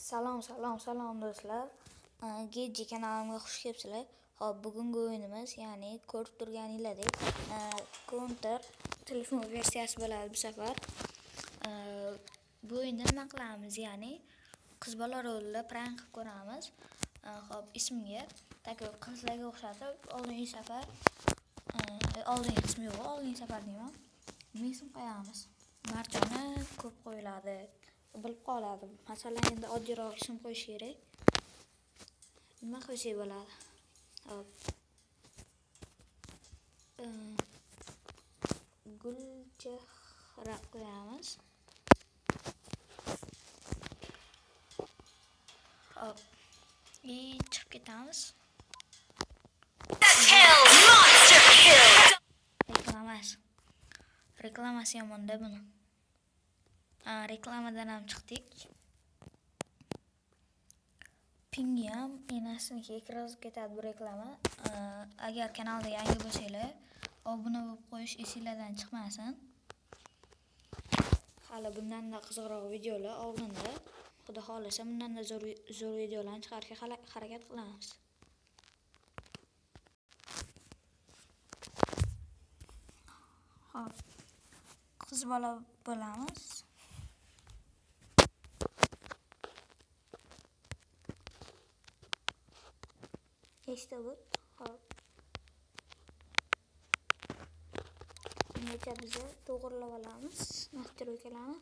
Salom do'stlar. Gedji kanalimga xush kelibsizlar. Hop, bugungi o'yinimiz, ya'ni ko'rib turganingizdek, Counter telefon versiyasi bo'ladi bu safar. Bu o'yinda nima qilamiz? Ya'ni qiz bola rolida prank qilib ko'ramiz. Hop, ismga taka qizlarga o'xshatib, oldingi safar oldingi ismi yo'q, oldingi safar deyman. Nima ism qo'yamiz? Marjona ko'p qo'yiladi. Bilib qoladi. Masalan, endi oddiyroq ism qo'yish kerak. Nima qo'ysak bo'ladi? Hop. Gulchehra qo'yamiz. Hop. Chiqib ketamiz. Reklamasi yomonda buni. Reklamadan ham chiqdik. Pingi ham enasinikiga kirgizib ketadi bu reklama. Agar kanalga yangi bo'lsanglar, obuna bo'lib qo'yish esingizdan chiqmasin. Hali bundan-da qiziqroq videolar oldinda, xudo xolasa bundan-da zo'r videolarni chiqarishga harakat qilamiz. Hop. Qiz bola bo'lamiz. Nechta bu? Hop. Necha biza to'g'rilab olamiz nastroykalarni.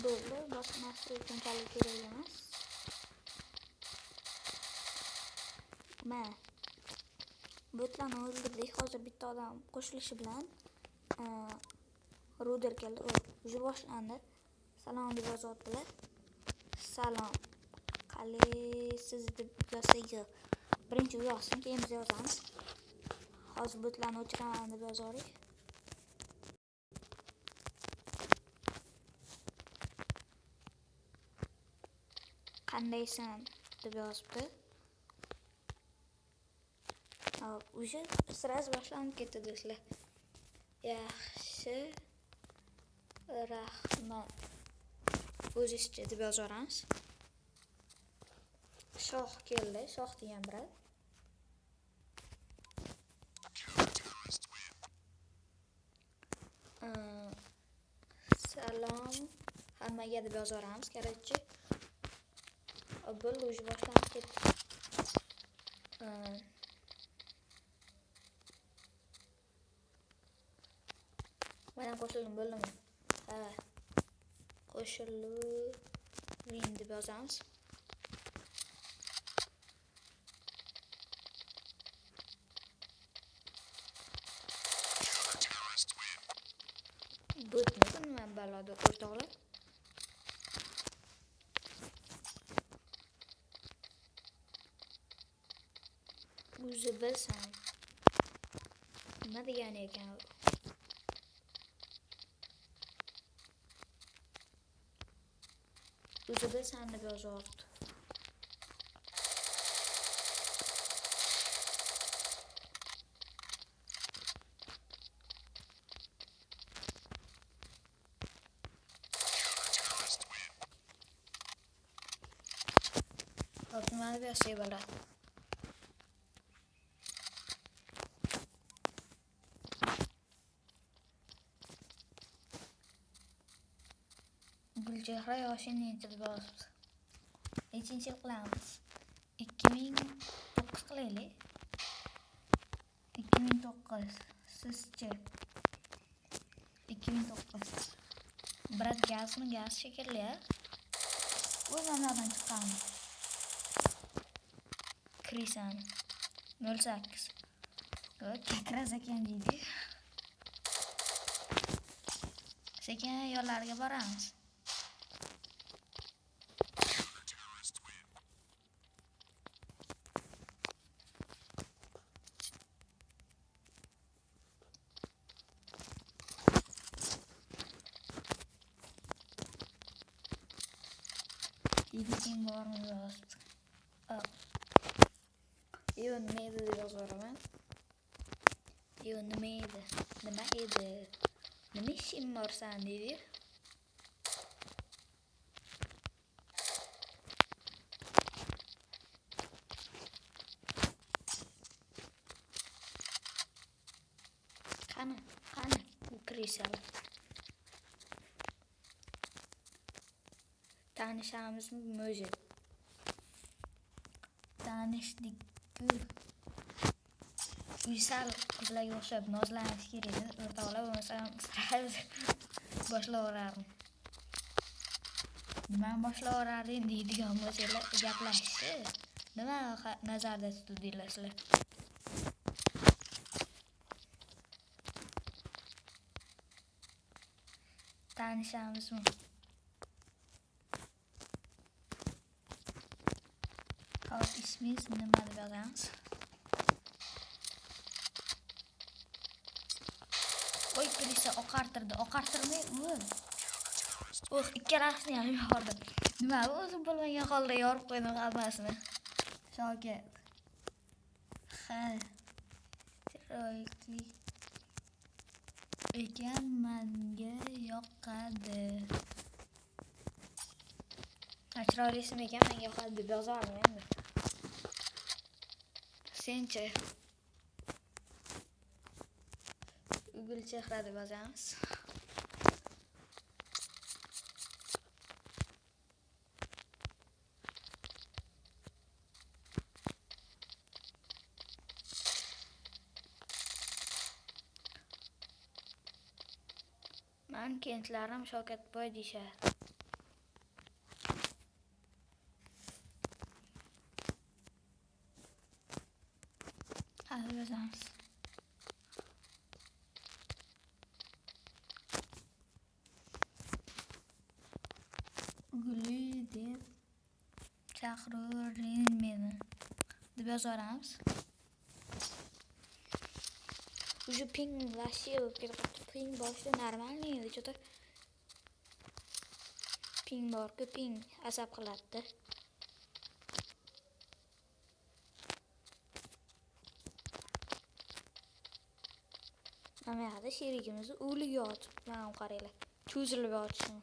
Bo'ldi, boshqa nastroyka unchalik kerak emas. Mana botlarni o'ldirdik. Hozir bitta odam qo'shilishi bilan ruder keldi. Уже boshlandi. Salom deb yozyaptilar. Salom. Qalaysiz deb yozsak, birinchi u yozsin, keyin biz yozamiz. Hozir botlarni o'chiraman deb yozarik. Qandaysan deb yozibdi. Hop, уже sraz boshlanib ketdi do'stlar. Yaxshi, rahmat. O'zizcha deb yozamiz. Shoh keldi, shoh degan brat. Salom hammaga deb yozamiz, короче. Bo'ldi, уже boshlanib ketdi. Mana qo'shildim, bo'ldimi? Ha. Qo'shiling deb yozamiz. Bo'tmi nima balada o'rtoqlar? O'zi bilsam. Nima degani ekan? O'zi bilsam deb yozyapti. Hop, nima deb yozsak bo'ladi? Gulchehra yoshi necha deb yozibdi. Nechinchi yil qilamiz? 2009 qilaylik. 2009. Sizchi? 2009. Brat gazmi? Gaz shekilli, a? O'zimlardan chiqqanmi? Krisan 08. Kekras ekan deydi. Sekin yo'llarga boramiz. Editing bormi yozibdi. nima edi deb yozaman. Nima edi? Nima ishing bor san deydi. Qani, ukrisal. Tanışamizmi mo'ji? Tanishdik. Uysal qizlarga o'xshab nozlanish kerak edi. O'rtoqlar bo'lmasam boshlaverardim. Men boshlaverardim deydigan bo'lsalar gaplashishni nima nazarda tutdinglar sizlar? Tanishamizmi? Hop, ismingiz nima deb yozamiz? Oy, birisi oqartirmay ikkalasini ham yordim. Nima o'zim bilmagan holda yorib qo'ydim hammasini. Shokat. Chiroyli ekan, menga yoqadi. Chiroylisim ekan, menga yoqadi deb yozaman endi. Senchi? Gul chehra deb yozamiz. Men kentlarim Shavkatboy deyishadi. Hadi yozamiz. Guli deb chaqiravering meni deb yozamiz. Уже ping вообще ping boshida normalniy edi, что-то ping bor-ku, ping asab qiladi. Mana yoqda sherigimizni o'ligi yotib, mana qaranglar, cho'zilib yotishini.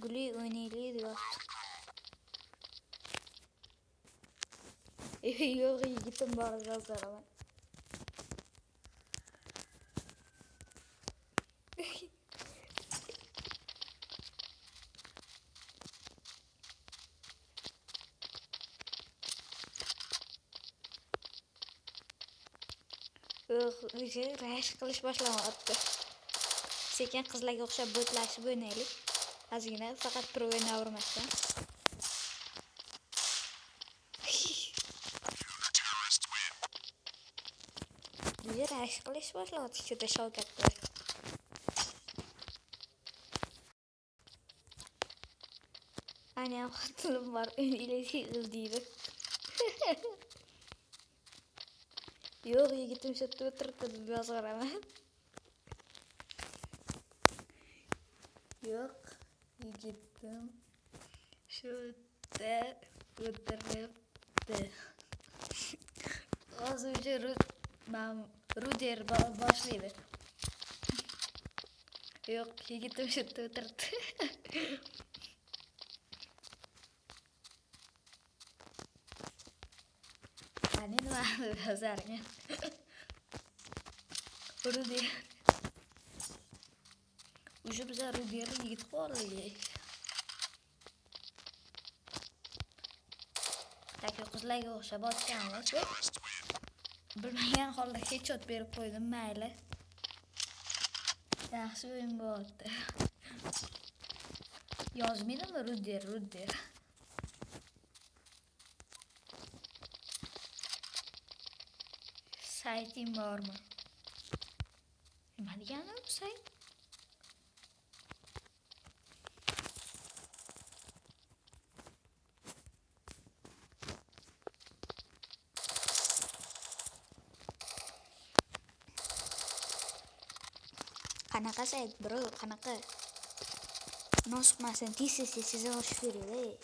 Guli o'ynaylik deb yotdi. Yo'q, yigitim bor deb yozaman. O'zi rash qilish boshlanyapti. Sekin qizlarga o'xshab bo'tlashib o'ynaylik. Ozgina faqat turib o'ynavermasdan. O'zi rash qilish boshlanyapti juda Shavkatboy. Ana ham xotinim bor, o'ynaylik deydi. Yo'q, yigitim shu yerda o'tiribdi deb yozaman. Yo'q, yigitim shu yerda o'tiribdi. Hozircha Ruder boshlaydi. Yo'q, yigitim shu yerda o'tiribdi. Ani nima yozargan? Ruder. Уже biza Ruderni yigit qo'rlaylik. Taki qizlarga o'xshab otganmiz. Bilmagan holda headshot berib qo'ydim, mayli. Yaxshi o'yin bo'ldi. Yozmaydimi Ruder? Sayting bormi? Nima degani bu sayt? Qanaqa sayt, bro? Qanaqa? Nosmasin, tez yozish kerak.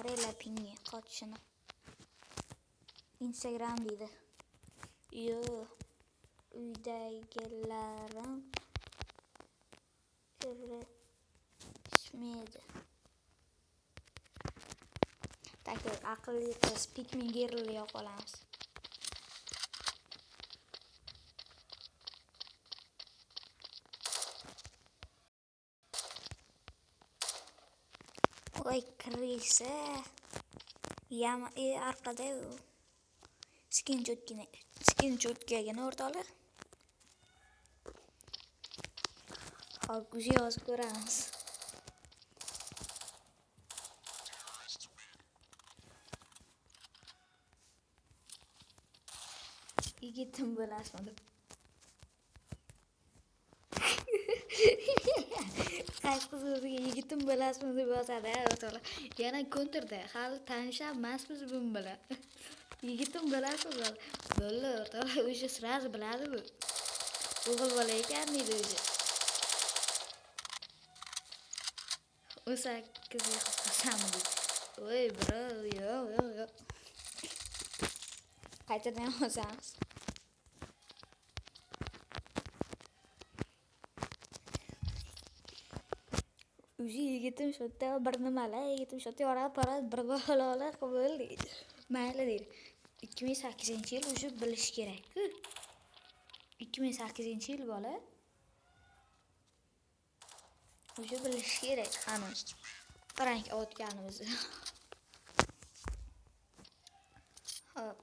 qaranglar pingi qochishini. Instagram deydi. Yo, uydagilarim kirishmaydi. Taki aqlli qiz pikmin gerilni yo'q olamiz. Voy kirisa. Arkada screenshotgagina o'rtoqlar. Hop, o'zi yozib ko'ramiz. Yigitim bo'lasmi deb. Qaysi qiz o'ziga yigitim bo'lasmi deb yozadi, o'rtoqlar. Yana kontrda hali tanishyapmiz bu bilan. Yigitim bo'lasmi deb. Bo'ldi, o'rtoqlar, o'sha sraz biladi bu. O'g'il bola ekan deydi o'zi. O 8 qilsam deydi. Voy bro, yo'q. Qaytadan yozamiz. O'zi yigitim shotda bir nimalar, yigitim shotda yorab-parab bir balolar qilib deydi. Mayli deydi. 2008-yil o'sha bilish kerak-ku. 2008-yil bola. O'sha bilish kerak qani. Prank otganimizni. Hop.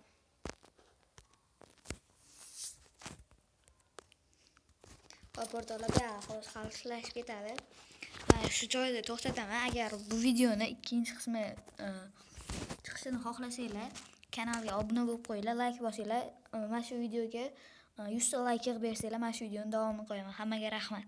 Portalga xalqlashib ketadi. Mana shu joyda to'xtataman. Agar bu videoni ikkinchi qismi chiqishini xohlasanglar, kanalga obuna bo'lib qo'yinglar, like bosinglar. Mana shu videoga 100 ta like yig'ib bersanglar, mana shu videoni davomini qo'yaman. Hammaga rahmat.